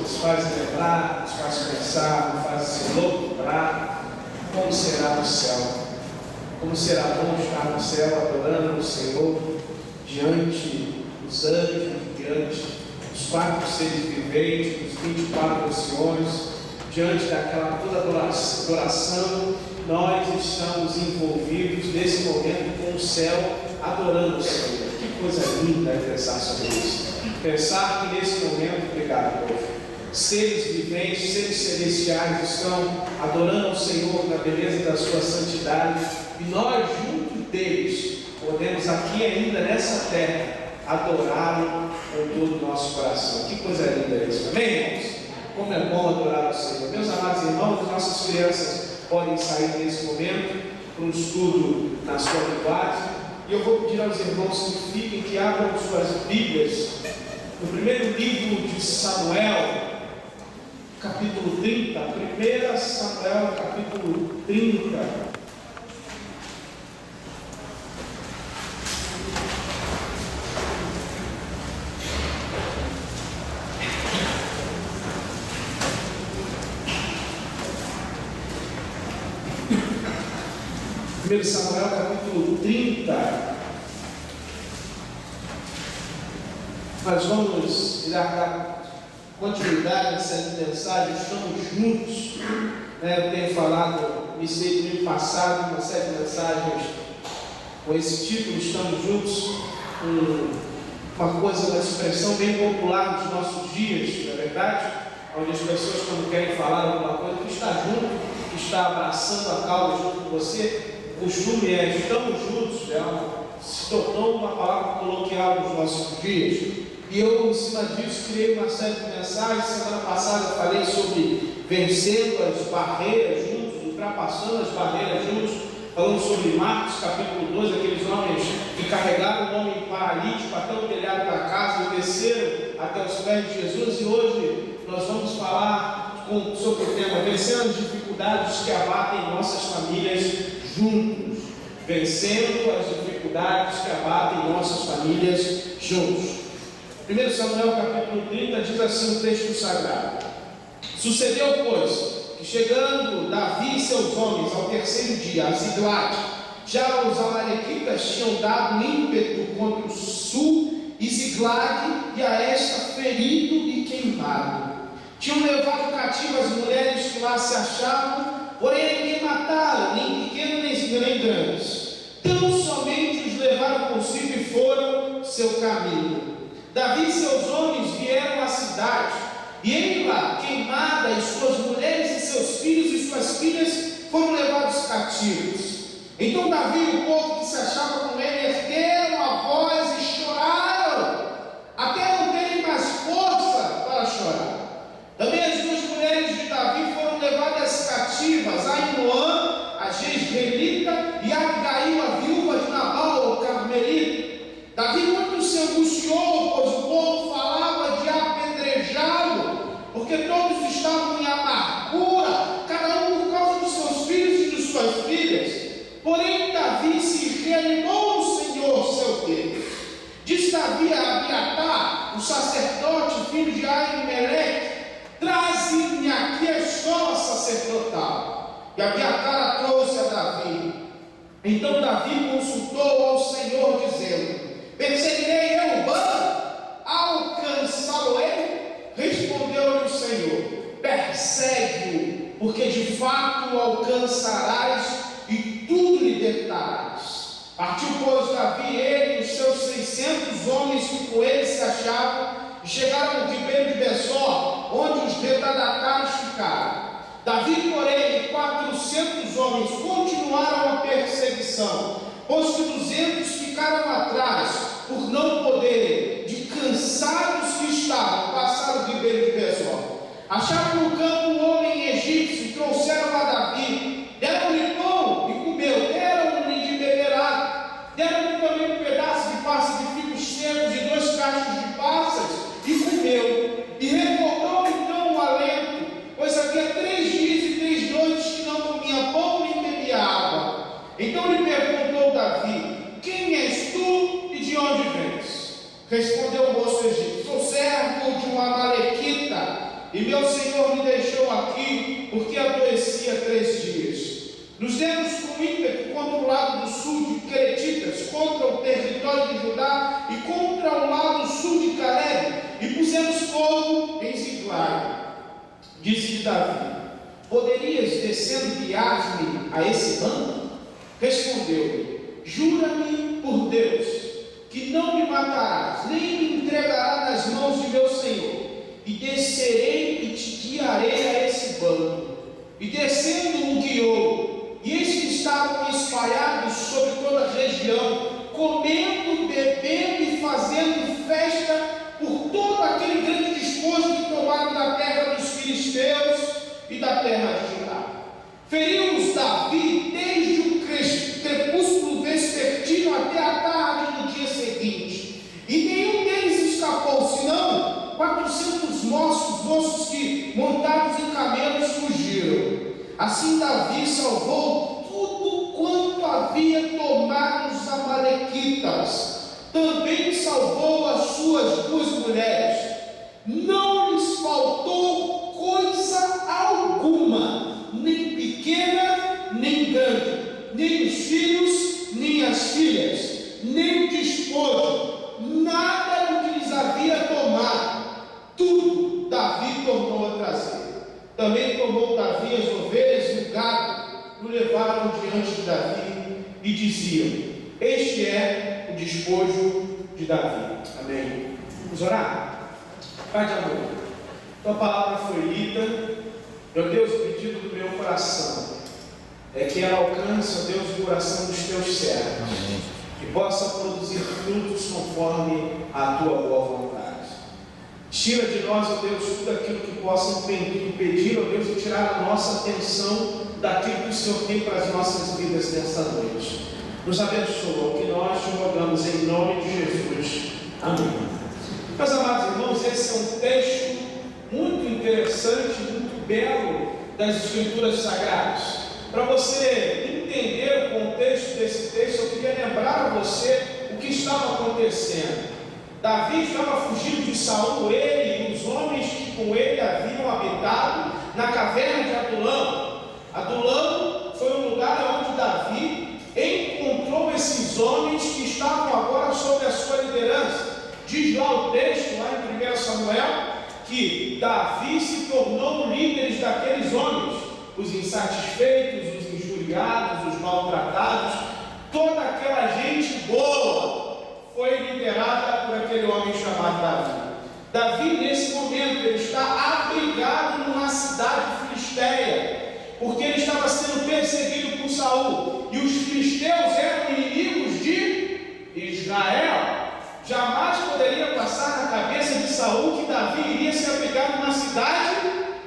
nos faz lembrar, nos faz pensar, nos faz se louvar como será o céu. Como será bom estar no céu adorando o Senhor diante dos anjos, diante dos 4 seres viventes, dos 24 anciões, diante daquela toda adoração. Nós estamos envolvidos nesse momento com o céu adorando o Senhor. Que coisa linda é pensar sobre isso. Pensar que nesse momento, obrigado, povo, seres viventes, seres celestiais estão adorando ao Senhor na beleza da sua santidade, e nós, junto deles, podemos aqui ainda nessa terra adorá-lo com todo o nosso coração. Que coisa linda é isso, amém, irmãos? Como é bom adorar ao Senhor. Meus amados irmãos, nossas crianças podem sair nesse momento para um estudo na sua linguagem, e eu vou pedir aos irmãos que fiquem, que abram suas Bíblias no primeiro livro de Samuel, capítulo 30, 1 Samuel, capítulo 30. Primeiro Samuel, capítulo 30. Nós vamos dar continuidade nessa mensagem. Estamos juntos, Eu tenho falado, me sei no ano passado, uma série de mensagens com esse título, Estamos Juntos, uma coisa, uma expressão bem popular nos nossos dias, não é verdade? Onde as pessoas, quando querem falar alguma coisa, que está junto, que está abraçando a causa junto com você, o costume é estamos juntos, se tornou uma palavra coloquial nos nossos dias. E eu, em cima disso, criei uma série de mensagens. Semana passada eu falei sobre vencendo as barreiras juntos, ultrapassando as barreiras juntos, falando sobre Marcos capítulo 2, aqueles homens que carregaram um homem paralítico até o telhado da casa e desceram até os pés de Jesus. E hoje nós vamos falar sobre o tema vencendo as dificuldades que abatem nossas famílias juntos. Vencendo as dificuldades que abatem nossas famílias juntos. 1 Samuel capítulo 30 diz assim o texto sagrado: Sucedeu, pois, que chegando Davi e seus homens ao terceiro dia a Ziglag, já os amalequitas tinham dado ímpeto contra o sul, e Ziglag e a esta ferido e queimado. Tinham levado cativas as mulheres que lá se achavam, porém ninguém mataram, nem pequenos nem grandes. Tão somente os levaram consigo e foram seu caminho. Davi e seus homens vieram à cidade, e ele lá, queimada, e suas mulheres e seus filhos e suas filhas foram levados cativos. Então Davi e o povo que se achava com ele ergueram a voz e choraram, até não terem mais força para chorar. Também as duas mulheres de Davi foram levadas cativas, Ainoã, a jezreelita, e Abigail, a viúva de Nabal, o carmelita. Davi muito se angustiou, pois o povo falava de apedrejá-lo, porque todos estavam em amargura, cada um por causa dos seus filhos e de suas filhas. Porém Davi se reanimou no Senhor, seu Deus. Diz Davi a Abiatar, o sacerdote, filho de Aimeleque: traze-me aqui a escola sacerdotal. E Abiatar a trouxe a Davi. Então Davi consultou ao Senhor, dizendo: perseguirei eu o bando? Alcançá-lo-ei? Respondeu-lhe o Senhor: persegue-o, porque de fato o alcançarás e tudo libertarás. Partiu, pois, Davi, ele e os seus 600 homens que com ele se achavam, e chegaram ao ribeiro de Besor, onde os retadatários ficaram. Davi, porém, e 400 homens continuaram a perseguição, pois que 200 ficaram atrás, por não poderem, de cansados que estavam, passar o ribeiro de Besor. Acharam no campo um homem egípcio e trouxeram a Davi. Deram-lhe pão e comeu, deram-lhe de beber água. Deram-lhe também um pedaço de passa de figos secos e 2 cachos de passas, e comeu. E revoltou então o alento, pois havia 3 dias e 3 noites que não comia pão nem bebia água. Então lhe perguntou Davi: quem és tu e de onde vens? Respondeu o moço egípcio: sou servo de um amalequita, e meu Senhor me deixou aqui, porque adoecia 3 dias. Nos demos com ímpeto contra o lado do sul de Queretitas, contra o território de Judá e contra o lado sul de Caleb, e pusemos fogo em Ziclag. Disse Davi: poderias, descendo, guiar-me a esse bando? Respondeu-lhe: jura-me por Deus, que não me matarás, nem me entregarás nas mãos de meu Senhor, e descerei e te guiarei a esse bando. E descendo o guiou, e eis que estavam espalhados sobre toda a região, comendo, bebendo e fazendo festa por todo aquele grande despojo que tomaram da terra dos filisteus e da terra de Judá. Feriu-os Davi desde o crepúsculo vespertino até a tarde do dia seguinte, e nenhum deles escapou, senão 400 moços que, montados em camelos, fugiram. Assim Davi salvou tudo quanto havia tomado os amalequitas. Também salvou as suas 2 mulheres. Não lhes faltou coisa alguma, nem pequena, nem grande, nem os filhos, nem as filhas, nem o despojo, nada do que lhes havia tomado. Tudo Davi tornou a trazer. Também tomou Davi as ovelhas e o gado, o levaram diante de Davi e diziam: este é o despojo de Davi. Amém. Vamos orar? Pai de amor, tua palavra foi lida. Meu Deus, o pedido do meu coração é que ela alcance, ó Deus, o coração dos teus servos. Amém. Que possa produzir frutos conforme a tua boa vontade. Tira de nós, ó Deus, tudo aquilo que possa impedir, ó Deus, e tirar a nossa atenção daquilo que o Senhor tem para as nossas vidas nesta noite. Nos abençoa, o que nós te rogamos em nome de Jesus. Amém. Meus amados irmãos, esse é um texto muito interessante, muito belo das Escrituras Sagradas. Para você entender o contexto desse texto, eu queria lembrar a você o que estava acontecendo. Davi estava fugindo de Saul, ele e os homens que com ele haviam habitado na caverna de Adulão. Adulão foi um lugar onde Davi encontrou esses homens que estavam agora sob a sua liderança. Diz lá o texto, lá em 1 Samuel, que Davi se tornou líder daqueles homens, os insatisfeitos, os injuriados, os maltratados, toda aquela gente boa foi liderada por aquele homem chamado Davi. Davi, nesse momento, ele está abrigado numa cidade filisteia, porque ele estava sendo perseguido por Saul, e os filisteus eram inimigos de Israel. Jamais poderia passar na cabeça de Saul que Davi iria se abrigar numa cidade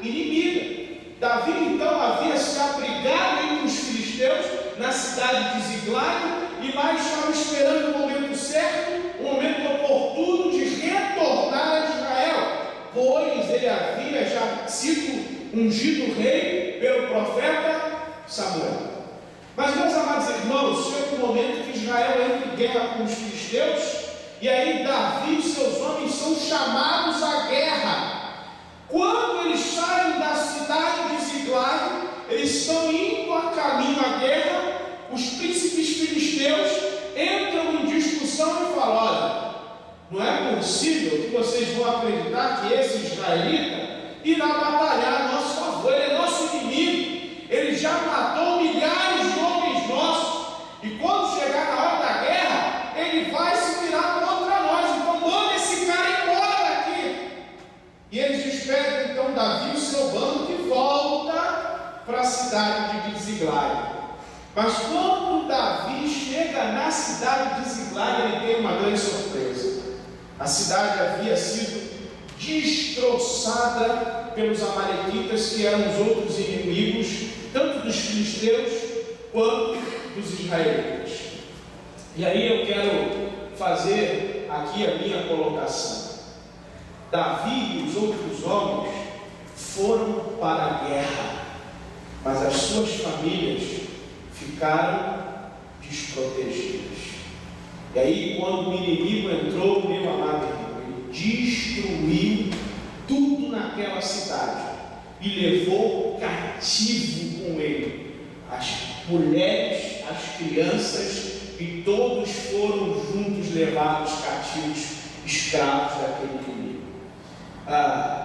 inimiga. Davi então havia se abrigado entre os filisteus na cidade de Ziclag, e mais estava esperando o momento certo, o momento oportuno de retornar a Israel, pois ele havia já sido ungido rei pelo profeta Samuel. Mas, meus amados irmãos, chega um momento que Israel entra em guerra com os filisteus, e aí Davi e seus homens são chamados à guerra. Quando eles saem da cidade de Ziclag, eles estão indo a caminho à guerra. Os príncipes filisteus entram em discussão e falam: olha, não é possível que vocês vão acreditar que esse israelita irá batalhar a nosso favor. Ele é nosso inimigo, ele já matou milhares de homens nossos, e quando chegar na hora da guerra, ele vai se virar contra nós. Então manda esse cara embora daqui. E eles despedem então Davi e o seu bando, que volta para a cidade de Ziclag. Mas quando Davi chega na cidade de Ziclag, ele tem uma grande surpresa. A cidade havia sido destroçada pelos amalequitas, que eram os outros inimigos, tanto dos filisteus quanto dos israelitas. E aí eu quero fazer aqui a minha colocação. Davi e os outros homens foram para a guerra, mas as suas famílias ficaram desprotegidas. E aí, quando o inimigo entrou, meu amado irmão, ele destruiu tudo naquela cidade e levou cativo com ele as mulheres, as crianças, e todos foram juntos levados cativos, escravos daquele inimigo.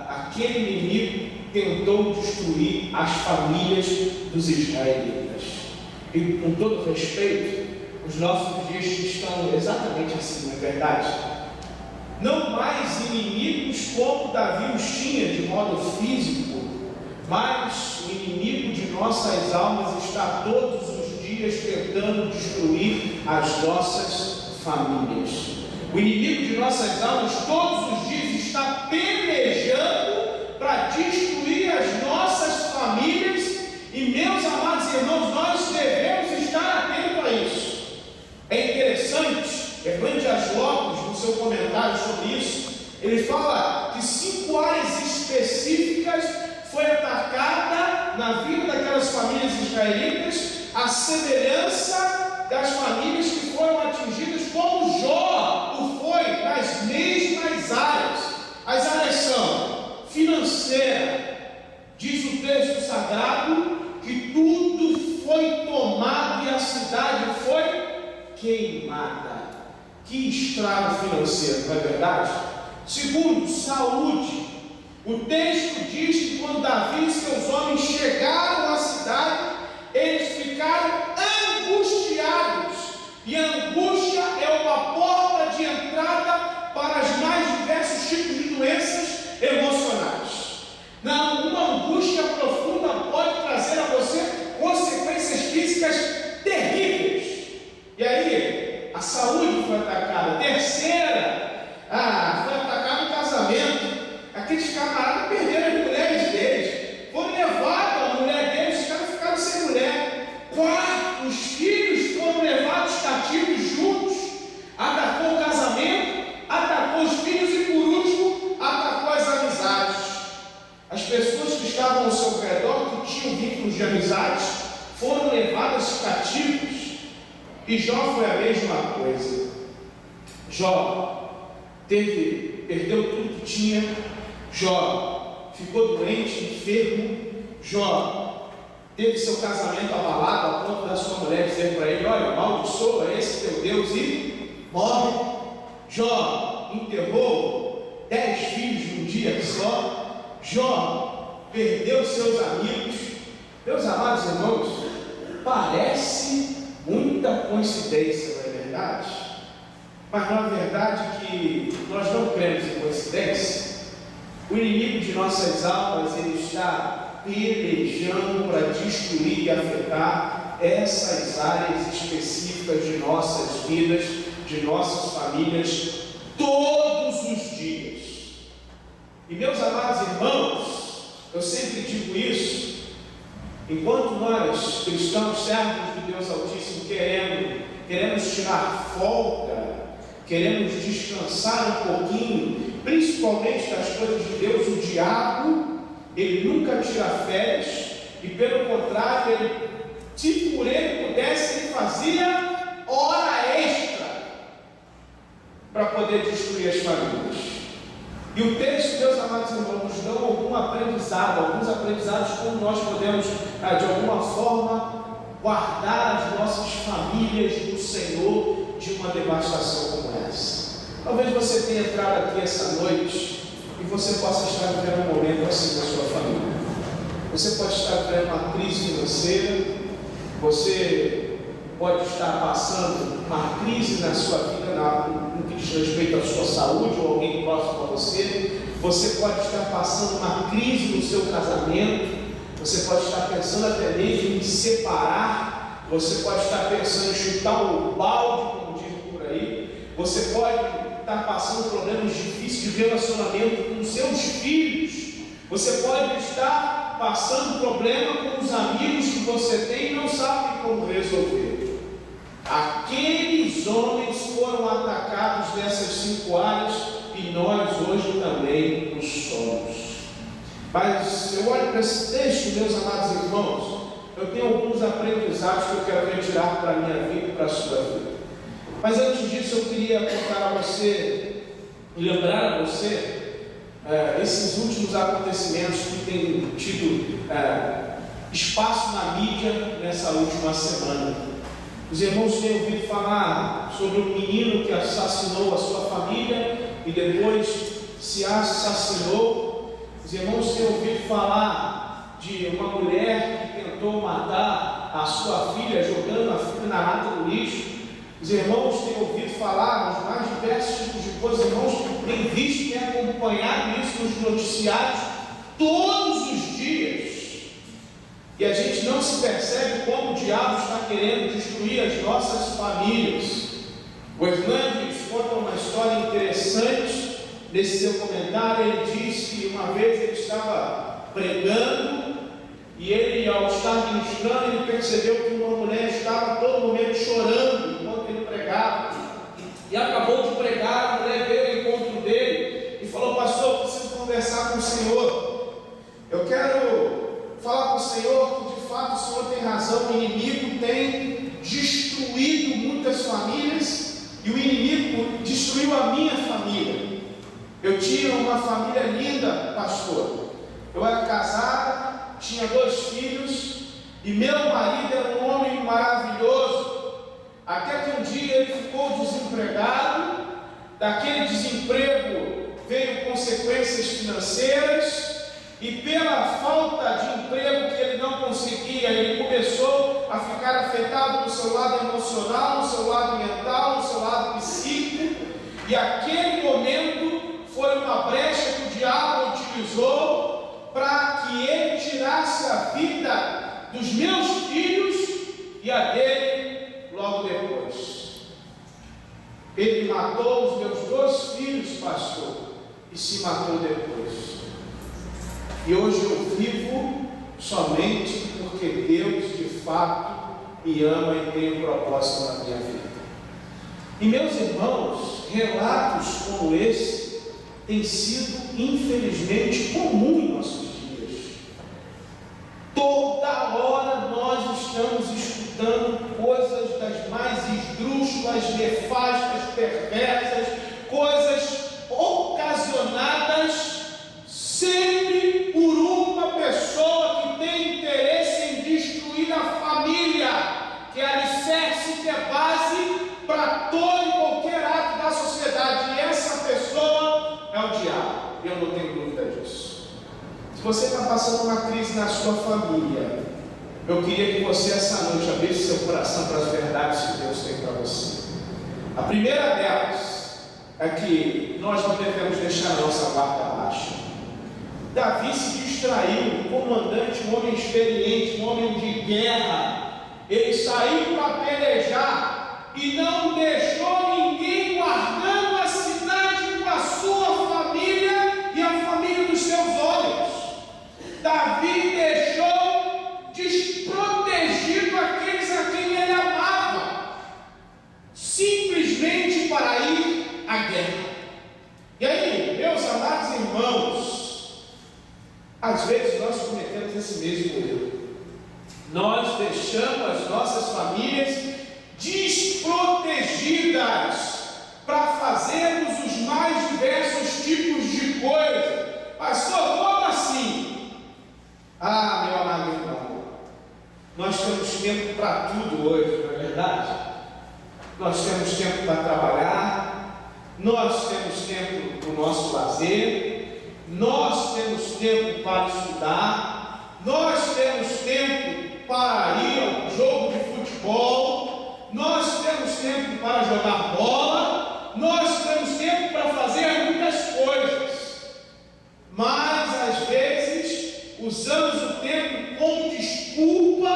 Aquele inimigo tentou destruir as famílias dos israelitas. E com todo respeito, os nossos dias estão exatamente assim, não é verdade? Não mais inimigos como Davi os tinha de modo físico, mas o inimigo de nossas almas está todos os dias tentando destruir as nossas famílias. O inimigo de nossas almas todos os dias está pelejando para destruir as nossas famílias. E, meus amados irmãos, nós devemos estar atentos a isso. É interessante, Eclesiastes Lopes, no seu comentário sobre isso, ele fala que 5 áreas específicas foi atacada na vida daquelas famílias israelitas, a semelhança das famílias que foram atingidas como Jó o foi nas mesmas áreas. As áreas são financeira, diz o texto sagrado que tudo foi tomado e a cidade foi queimada. Que estrago financeiro, não é verdade? Segundo, saúde. O texto diz que quando Davi e seus homens chegaram à cidade, eles ficaram angustiados. E a angústia é uma porta de entrada para os mais diversos tipos de doenças emocionais. Uma angústia profunda pode trazer a você consequências físicas terríveis. E aí, a saúde foi atacada. Terceira, foi atacado o casamento. Aqueles camaradas perderam as mulheres deles, foram levados a mulher deles, os caras ficaram sem mulher. Quarto, os filhos foram levados cativos juntos. Atacou o casamento, atacou os filhos e, por último, atacou as amizades. As pessoas que estavam ao seu redor, que tinham vínculos de amizades, foram levadas cativos. E Jó foi a mesma coisa. Jó perdeu tudo que tinha. Jó ficou doente, enfermo. Jó teve seu casamento abalado a ponto da sua mulher dizer para ele: olha, amaldiçoa esse teu Deus e morre. Jó enterrou 10 filhos num dia só. Jó perdeu seus amigos. Meus amados irmãos, parece muita coincidência, não é verdade? Mas não é verdade que nós não cremos em coincidência. O inimigo de nossas almas, ele está pelejando para destruir e afetar essas áreas específicas de nossas vidas, de nossas famílias, todos os dias. E, meus amados irmãos, eu sempre digo isso: enquanto nós, cristãos, servos de Deus Altíssimo, queremos tirar folga, queremos descansar um pouquinho, principalmente das coisas de Deus, o diabo, ele nunca tira férias, e pelo contrário, se por ele pudesse, ele fazia hora extra para poder destruir as famílias. E o texto, meus amados irmãos, nos dá alguns aprendizados, como nós podemos, de alguma forma, guardar as nossas famílias do Senhor de uma devastação como essa. Talvez você tenha entrado aqui essa noite e você possa estar vivendo um momento assim na sua família. Você pode estar vivendo uma crise financeira, você pode estar passando uma crise na sua vida, no que diz respeito à sua saúde ou alguém próximo a você. Você pode estar passando uma crise no seu casamento. Você pode estar pensando até mesmo em separar. Você pode estar pensando em chutar o balde, como dizem por aí. Você pode estar passando problemas difíceis de relacionamento com seus filhos. Você pode estar passando problema com os amigos que você tem e não sabe como resolver. Aqueles homens foram atacados nessas 5 áreas e nós hoje também o somos. Mas eu olho para esse texto, meus amados irmãos, eu tenho alguns aprendizados que eu quero retirar para a minha vida e para a sua vida. Mas antes disso eu queria contar a você e lembrar a você esses últimos acontecimentos que têm tido espaço na mídia nessa última semana. Os irmãos têm ouvido falar sobre um menino que assassinou a sua família e depois se assassinou. Os irmãos têm ouvido falar de uma mulher que tentou matar a sua filha, jogando a filha na lata do lixo. Os irmãos têm ouvido falar nos mais diversos tipos de coisas. Os irmãos têm visto, têm acompanhado isso nos noticiários todos os dias. E a gente não se percebe como o diabo está querendo destruir as nossas famílias. O Hernandes conta uma história interessante nesse seu comentário. Ele diz que uma vez ele estava pregando e ele, ao estar ministrando, ele percebeu que uma mulher estava a todo momento chorando enquanto ele pregava. E acabou de pregar, a mulher veio ao encontro dele e falou: pastor, eu preciso conversar com o senhor. Eu quero falar com o Senhor que de fato o Senhor tem razão. O inimigo tem destruído muitas famílias e o inimigo destruiu a minha família. Eu tinha uma família linda, pastor. Eu era casada, tinha 2 filhos e meu marido era um homem maravilhoso. Até que um dia ele ficou desempregado. Daquele desemprego veio consequências financeiras. E pela falta de emprego que ele não conseguia, ele começou a ficar afetado no seu lado emocional, no seu lado mental, no seu lado psíquico. E aquele momento foi uma brecha que o diabo utilizou para que ele tirasse a vida dos meus filhos e a dele logo depois. Ele matou os meus 2 filhos, pastor, e se matou depois. E hoje eu vivo somente porque Deus de fato me ama e tem um propósito na minha vida. E meus irmãos, relatos como esse têm sido infelizmente comum em nossos dias. Toda hora nós estamos escutando coisas das mais esdrúxulas, nefastas, perversas, coisas ocasionadas sempre por uma pessoa que tem interesse em destruir a família, que é alicerce, que é base para todo e qualquer ato da sociedade. E essa pessoa é o diabo, eu não tenho dúvida disso. Se você está passando uma crise na sua família, eu queria que você essa noite abrisse seu coração para as verdades que Deus tem para você. A primeira delas é que nós não devemos deixar a nossa guarda baixa. Davi se distraiu, um comandante, um homem experiente, um homem de guerra. Ele saiu para pelejar e não deixou ninguém guardando a cidade com a sua família e a família dos seus olhos. Davi deixou desprotegido aqueles a quem ele amava, simplesmente para ir à guerra. E aí, meus amados irmãos, às vezes nós cometemos esse mesmo erro. Nós deixamos as nossas famílias desprotegidas para fazermos os mais diversos tipos de coisa. Pastor, como assim? Ah, meu amado irmão, nós temos tempo para tudo hoje, não é verdade? Nós temos tempo para trabalhar, nós temos tempo para o nosso lazer, nós temos tempo para estudar, nós temos tempo para ir ao jogo de futebol, nós temos tempo para jogar bola, nós temos tempo para fazer muitas coisas, mas às vezes usamos o tempo como desculpa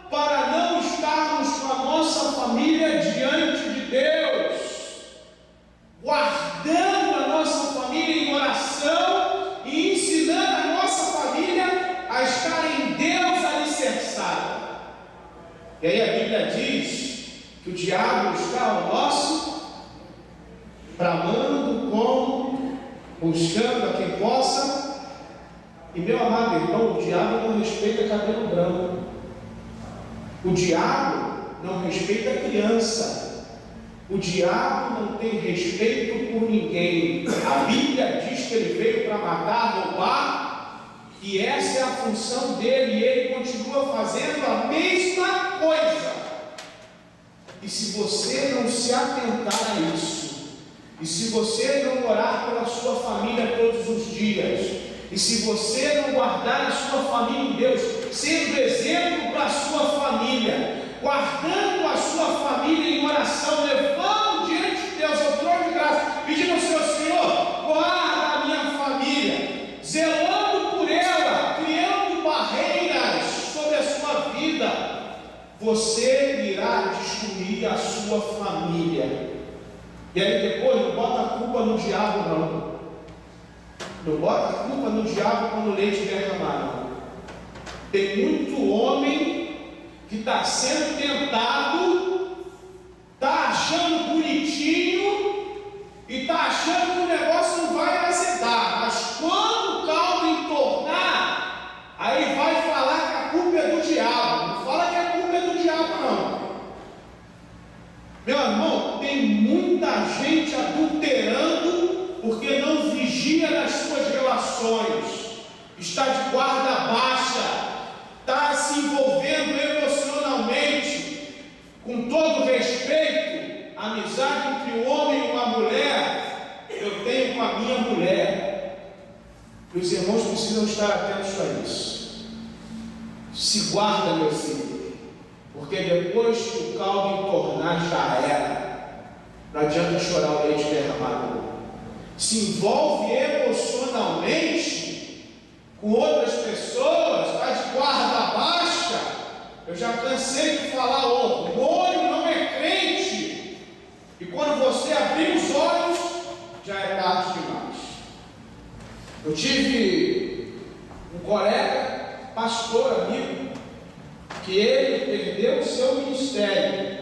para não estarmos com a nossa família diante de Deus, guardando a nossa família em oração e ensinando a nossa família a estar em Deus alicerçada. E aí a Bíblia diz que o diabo está ao nosso, bramando como, buscando a quem possa. E meu amado irmão, o diabo não respeita cabelo branco, o diabo não respeita criança, O diabo não tem respeito por ninguém. A Bíblia diz que ele veio para matar, roubar, e essa é a função dele, e ele continua fazendo a mesma coisa. E se você não se atentar a isso, e se você não orar pela sua família todos os dias, e se você não guardar a sua família em Deus, sendo exemplo para a sua família, guardando a sua família em oração, levando diante de Deus ao trono de graça, pedindo ao Senhor, guarda a minha família, zelando por ela, criando barreiras sobre a sua vida, você irá destruir a sua família. E aí depois não bota a culpa no diabo não. Não bota a culpa no diabo quando o leite derramar não. Tem muito homem que está sendo tentado, está achando bonitinho e está achando que o negócio não vai azedar, mas quando o caldo entornar, aí vai falar que a culpa é do diabo. Não fala que a culpa é do diabo não. Meu irmão, tem muita gente adulterando porque não vigia nas suas relações, está de guarda baixa, está se envolvendo emocionalmente. Com todo respeito, a amizade entre um homem e uma mulher, eu tenho com a minha mulher. E os irmãos precisam estar atentos a isso. Se guarda, meu filho, porque depois que o caldo entornar já era. Não adianta chorar o leite derramado. Se envolve emocionalmente com outras pessoas, está de guarda baixa. Eu já cansei de falar, orgulho não é crente. E quando você abrir os olhos, já é tarde demais. Eu tive um colega, pastor, amigo, que ele perdeu o seu ministério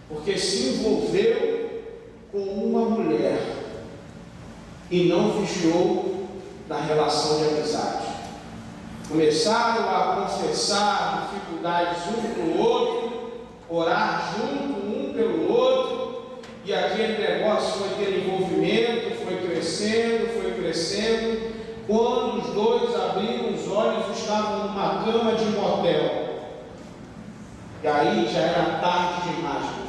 porque se envolveu com uma mulher e não vigiou na relação de amizade. Começaram a confessar dificuldades um para o outro, orar junto um pelo outro, e aquele negócio foi ter envolvimento, foi crescendo. Quando os dois abriram os olhos, estavam numa cama de motel. E aí já era tarde demais, meu filho.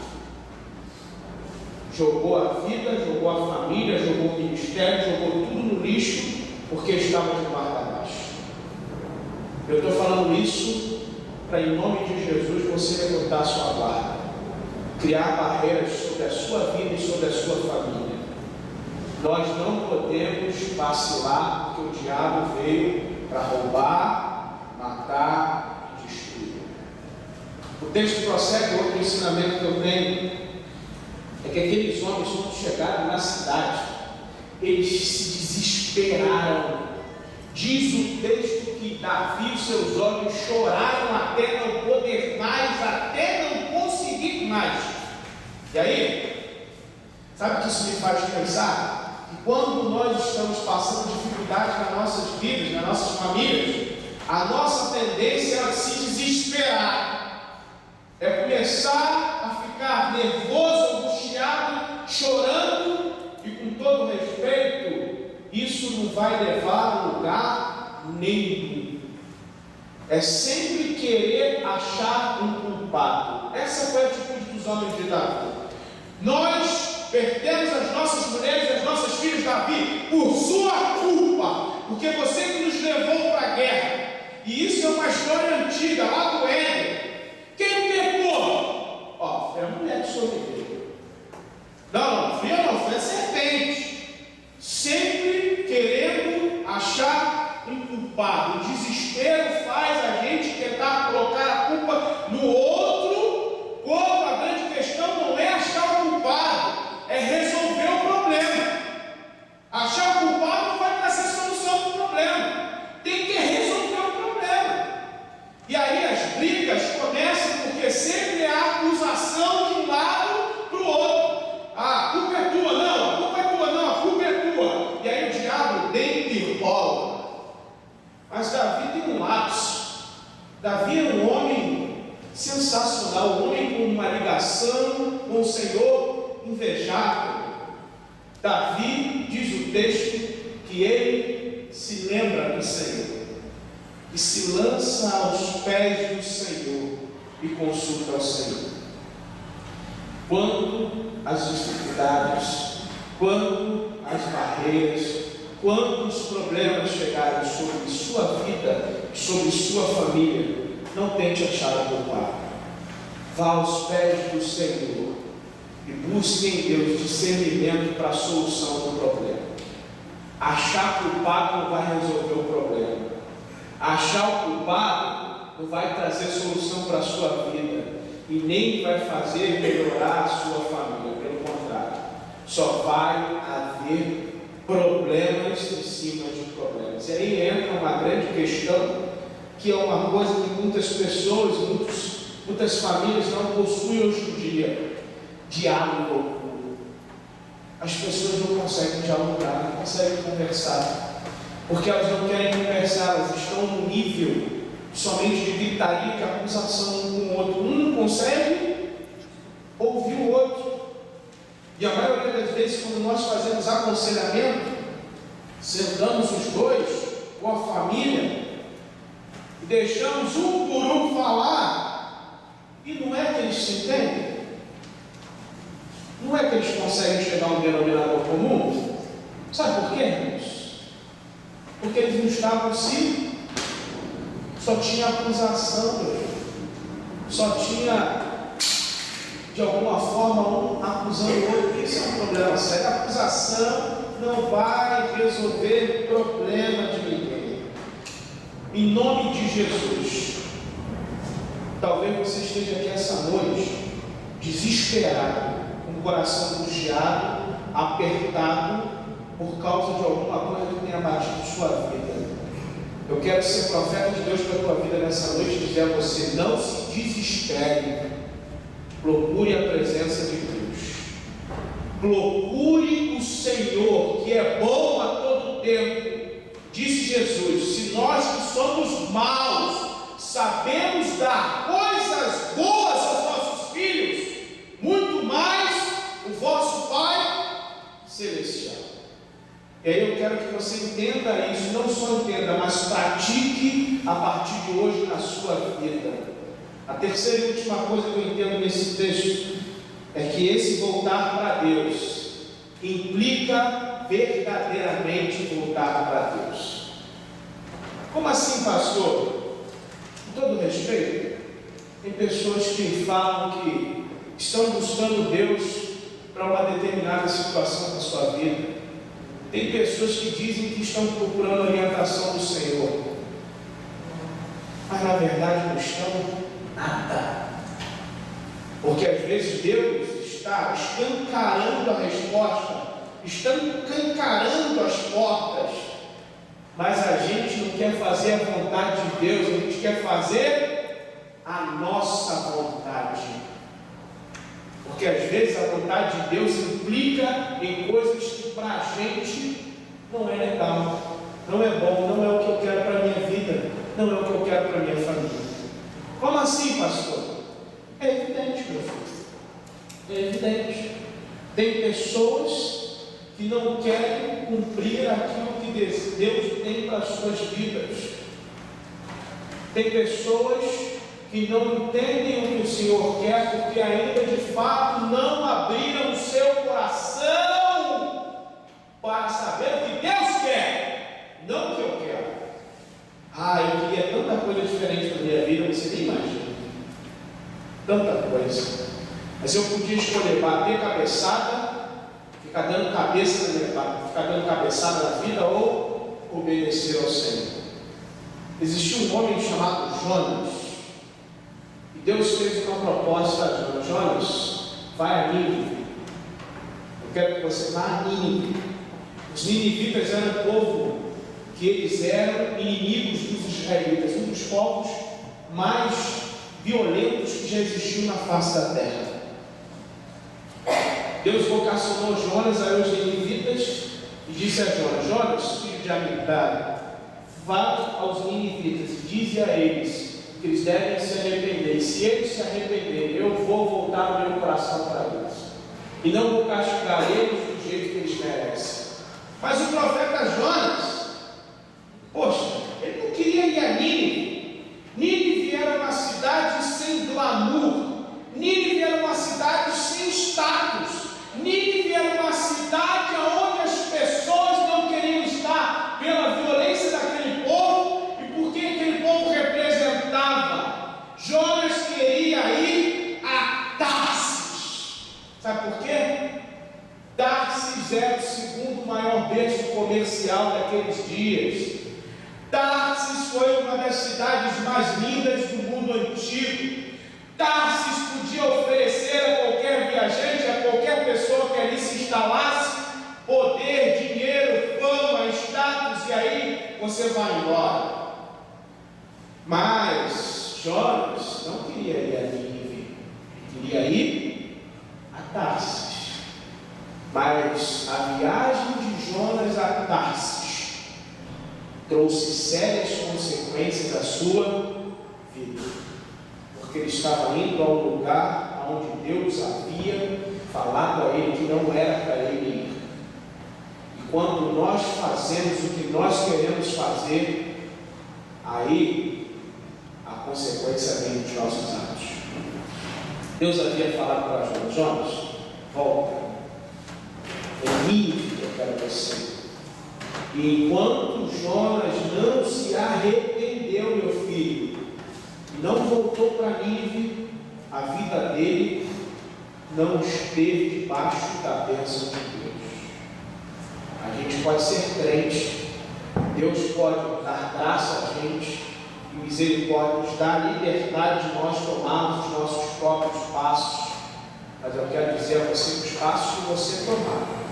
Jogou a vida, jogou a família, jogou o ministério, jogou tudo no lixo, porque estava de guarda baixa. Eu estou falando isso para, em nome de Jesus, você levantar a sua guarda, criar barreiras sobre a sua vida e sobre a sua família. Nós não podemos vacilar, porque o diabo veio para roubar, matar e destruir. O texto prossegue. Outro ensinamento que eu tenho é que aqueles homens, quando chegaram na cidade, eles se desesperaram. Diz o texto que Davi e seus homens choraram até não poder mais, até não conseguir mais. E aí, sabe o que isso me faz pensar? Que quando nós estamos passando dificuldades nas nossas vidas, nas nossas famílias, a nossa tendência é se desesperar. É começar a ficar nervoso, angustiado, chorando, e com todo respeito, isso não vai levar a lugar nenhum. É sempre querer achar um culpado. Essa foi a atitude dos homens de Davi. Nós perdemos as nossas mulheres e as nossas filhas, Davi, por sua culpa, porque você que nos levou para a guerra. E isso é uma história antiga, lá do Éden. Quem pecou? Foi a mulher que sobreviveu. Não foi a serpente. Sempre querendo achar um culpado. O desespero faz a gente tentar colocar a culpa no outro, quando a grande questão não é achar o culpado, é resolver o problema. Achar o culpado não vai trazer solução para o problema. Tem que resolver o problema. E aí as brigas começam porque sempre há acusação de um lado para o outro. A culpa é tua, não, a culpa é tua, não, a culpa é tua. E aí o diabo deita e rola. Mas Davi tem um lapso. Davi é um homem sensacional, um homem com uma ligação com o Senhor invejável. Davi, diz o texto, que ele se lembra do Senhor e se lança aos pés do Senhor e consulta ao Senhor. Quando as dificuldades, quando as barreiras, quando os problemas chegarem sobre sua vida, sobre sua família, não tente achar o culpado. Vá aos pés do Senhor e busque em Deus discernimento para a solução do problema. Achar culpado não vai resolver o problema. Achar o culpado não vai trazer solução para a sua vida e nem vai fazer melhorar a sua família. Pelo contrário, só vai haver problemas em cima de problemas. E aí entra uma grande questão, que é uma coisa que muitas pessoas, muitas famílias não possuem hoje em dia: diálogo. As pessoas não conseguem dialogar, não conseguem conversar, porque elas não querem conversar, elas estão no nível somente de gritaria, de acusação um com o outro. Um não consegue ouvir o outro. E a maioria das vezes, quando nós fazemos aconselhamento, sentamos os dois com a família e deixamos um por um falar, e não é que eles se entendem, não é que eles conseguem chegar a um denominador comum. Sabe por quê, irmãos? Porque eles não estavam só tinha acusação, só tinha de alguma forma um acusando o outro. Isso é um problema sério. A acusação não vai resolver problema de ninguém. Em nome de Jesus, talvez você esteja aqui essa noite desesperado, com o coração angustiado, apertado, por causa de alguma coisa que tenha batido sua vida. Eu quero ser profeta de Deus para a tua vida nessa noite e dizer a você: não se desespere, procure a presença de Deus, procure o Senhor, que é bom a todo tempo. Disse Jesus: se nós que somos maus sabemos dar coisas boas aos nossos filhos, muito mais o vosso Pai Celestial. E aí eu quero que você entenda isso, não só entenda, mas pratique a partir de hoje na sua vida. A terceira e última coisa que eu entendo nesse texto é que esse voltar para Deus implica verdadeiramente voltar para Deus. Como assim, pastor? Com todo respeito, tem pessoas que falam que estão buscando Deus para uma determinada situação da sua vida. Tem pessoas que dizem que estão procurando a orientação do Senhor, mas na verdade não estão nada, porque às vezes Deus está escancarando a resposta, escancarando as portas, mas a gente não quer fazer a vontade de Deus, a gente quer fazer a nossa vontade. Porque às vezes a vontade de Deus implica em coisas que para a gente não é legal, não é bom, não é o que eu quero para a minha vida, não é o que eu quero para a minha família. Como assim, pastor? É evidente, meu filho. É evidente. Tem pessoas que não querem cumprir aquilo que Deus tem para as suas vidas. Tem pessoas que não entendem o que o Senhor quer, porque ainda de fato não abriram o seu coração para saber o que Deus quer, não o que eu quero. Eu queria tanta coisa diferente na minha vida, você nem imagina. Tanta coisa. Mas eu podia escolher bater cabeçada, ficar dando cabeçada na vida, ou obedecer ao Senhor. Existia um homem chamado Jonas. Deus fez uma proposta a Jonas: Jonas, vai a Nínive. Eu quero que você vá a Nínive. Os ninivitas eram o povo que eles eram inimigos dos israelitas, um dos povos mais violentos que já existiu na face da terra. Deus vocacionou Jonas aos ninivitas e disse a Jonas: Jonas, filho de Amitai, vá aos ninivitas e dize a eles que eles devem se arrepender, e se eles se arrependerem, eu vou voltar o meu coração para eles. e não vou castigar eles do jeito que eles merecem. Mas o profeta Jonas, poxa, ele não queria ir a Nínive. Nínive era uma cidade sem glamour, Nínive era uma cidade sem status, Nínive era uma cidade onde as pessoas não queriam estar pela violência daquele povo e porque aquele povo representava. Jonas queria ir a Tarsis. Sabe por quê? Tarsis era o segundo maior berço comercial daqueles dias. Tarsis foi uma das cidades mais lindas do mundo antigo. Tarsis podia oferecer a qualquer viajante, a qualquer pessoa que ali se instalasse, poder, dinheiro, fama, status, e aí você vai embora. Mas Jonas não queria ir a Nínive, queria ir a Tarsis. Mas a viagem de Jonas a Tarsis trouxe sérias consequências à sua vida, porque ele estava indo ao lugar onde Deus havia falado a ele que não era para ele ir. E quando nós fazemos o que nós queremos fazer, aí a consequência vem dos nossos atos. Deus havia falado para Jonas: Jonas, volta, é Nínive que eu quero você. E enquanto Jonas não se arrependeu, meu filho, e não voltou para Nínive, a vida dele não esteve debaixo da bênção de Deus. A gente pode ser crente, Deus pode dar graça a gente, e misericórdia nos dá a liberdade de nós tomarmos os nossos próprios passos. Mas eu quero dizer a você que os passos que você tomar,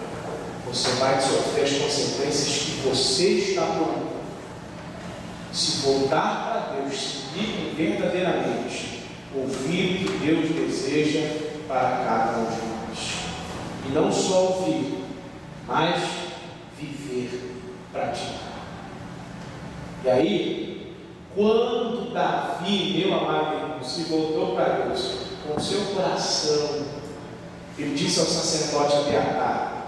você vai sofrer as consequências que você está tomando. Se voltar para Deus, seguir verdadeiramente, ouvir o que Deus deseja para cada um de nós. E não só ouvir, mas viver, praticar. E aí, quando Davi, meu amado irmão, se voltou para Deus com o seu coração, ele disse ao sacerdote Abiatar: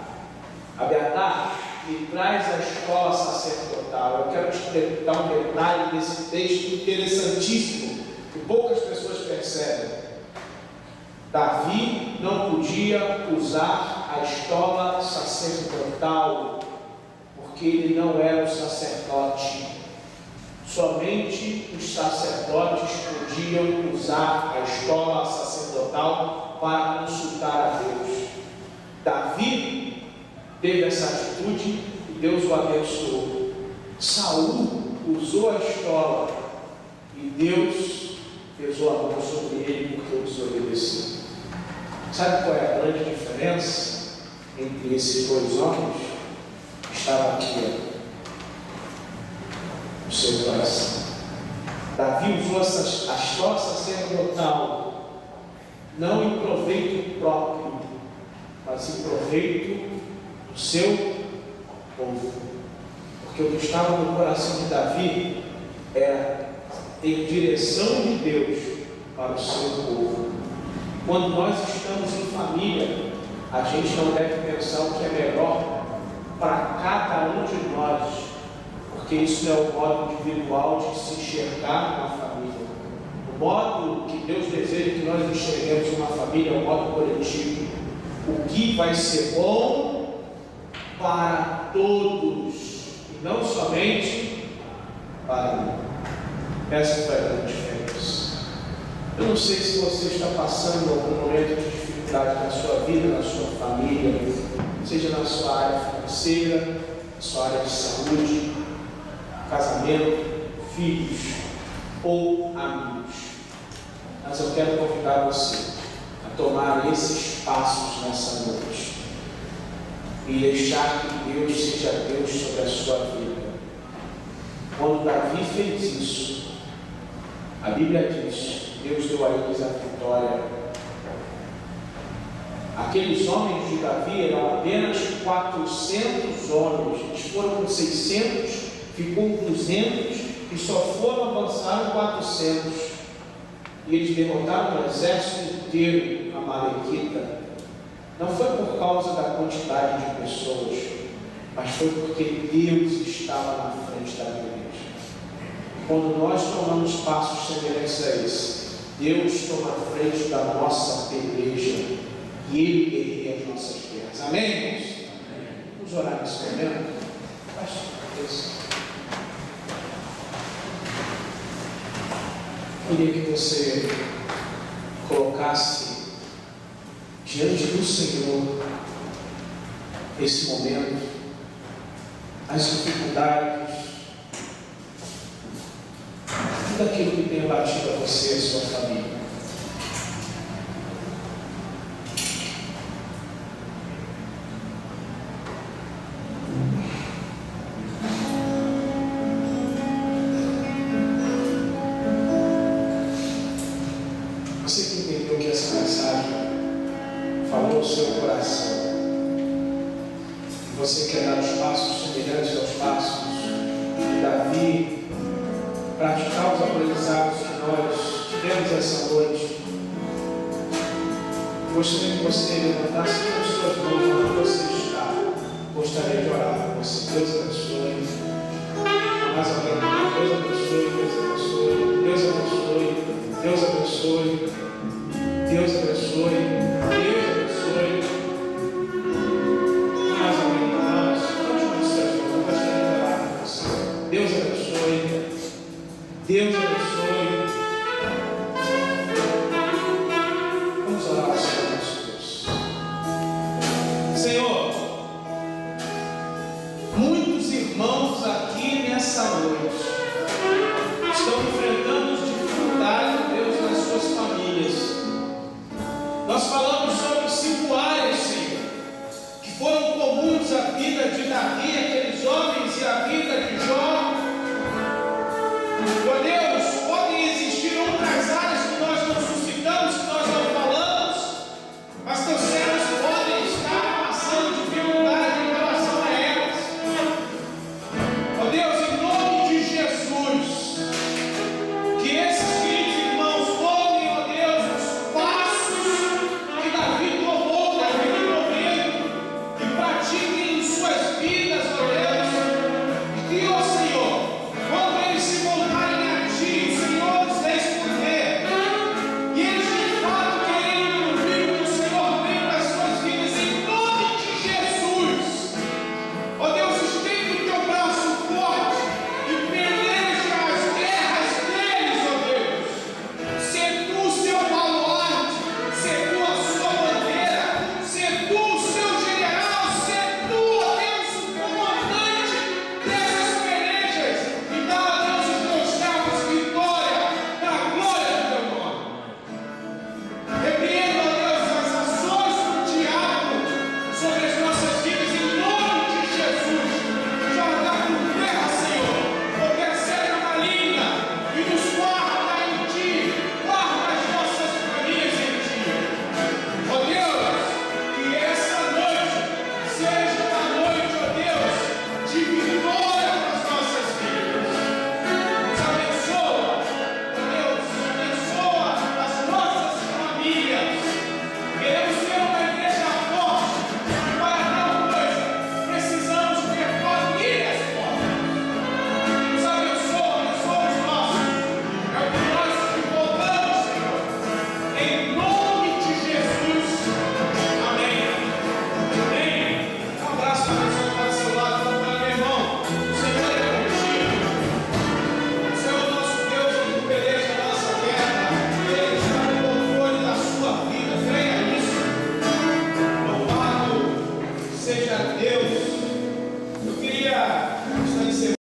Abiatar, me traz a escola sacerdotal. Eu quero te dar um detalhe desse texto interessantíssimo, que poucas pessoas percebem. Davi não podia usar a escola sacerdotal, porque ele não era um sacerdote. Somente os sacerdotes podiam usar a escola sacerdotal para consultar a Deus. Davi teve essa atitude e Deus o abençoou. Saul usou a escola e Deus pesou a mão sobre ele porque ele desobedeceu. Sabe qual é a grande diferença entre esses dois homens? Estava aqui, no seu coração. Davi usou a escola sacerdotal não em proveito próprio, mas em proveito do seu povo. Porque o que estava no coração de Davi era ter direção de Deus para o seu povo. Quando nós estamos em família, a gente não deve pensar o que é melhor para cada um de nós, porque isso é o modo individual de se enxergar uma família. O modo que Deus deseja que nós enxerguemos uma família é o modo coletivo. O que vai ser bom para todos, e não somente para mim. Essa foi a grande diferença. Eu não sei se você está passando algum momento de dificuldade na sua vida, na sua família, seja na sua área financeira, na sua área de saúde, casamento, filhos ou amigos. Mas eu quero convidar você a tomar esses passos nessa noite e deixar que Deus seja Deus sobre a sua vida. Quando Davi fez isso, a Bíblia diz: Deus deu a eles a vitória. Aqueles homens de Davi eram apenas 400 homens, eles foram com 600, ficou com 200 e só foram avançar 400. E eles derrotaram o exército inteiro amalequita. Não foi por causa da quantidade de pessoas, mas foi porque Deus estava na frente da igreja. Quando nós tomamos passos semelhantes a esse, Deus toma a frente da nossa igreja e Ele guerreia as nossas guerras. Amém, irmãos? Vamos orar nesse momento? Queria que você colocasse diante do Senhor esse momento, as dificuldades, tudo aquilo que tem abatido a você e a sua família. Você que entendeu que essa mensagem falou ao seu coração, e você quer dar os passos semelhantes aos passos de Davi, praticar os aprendizados que nós tivemos essa noite, gostaria que você levantasse as suas mãos onde você está. Gostaria de orar por você. Deus abençoe. Mais alguém? Deus abençoe, Deus abençoe, Deus abençoe, Deus abençoe, Deus abençoe, Deus abençoe. Mais alguém, irmãos? Continue os seus irmãos. Eu gostaria de orar por você. Deus abençoe, Deus abençoe. Vamos orar ao Senhor nosso Deus. Senhor, muitos irmãos aqui nessa noite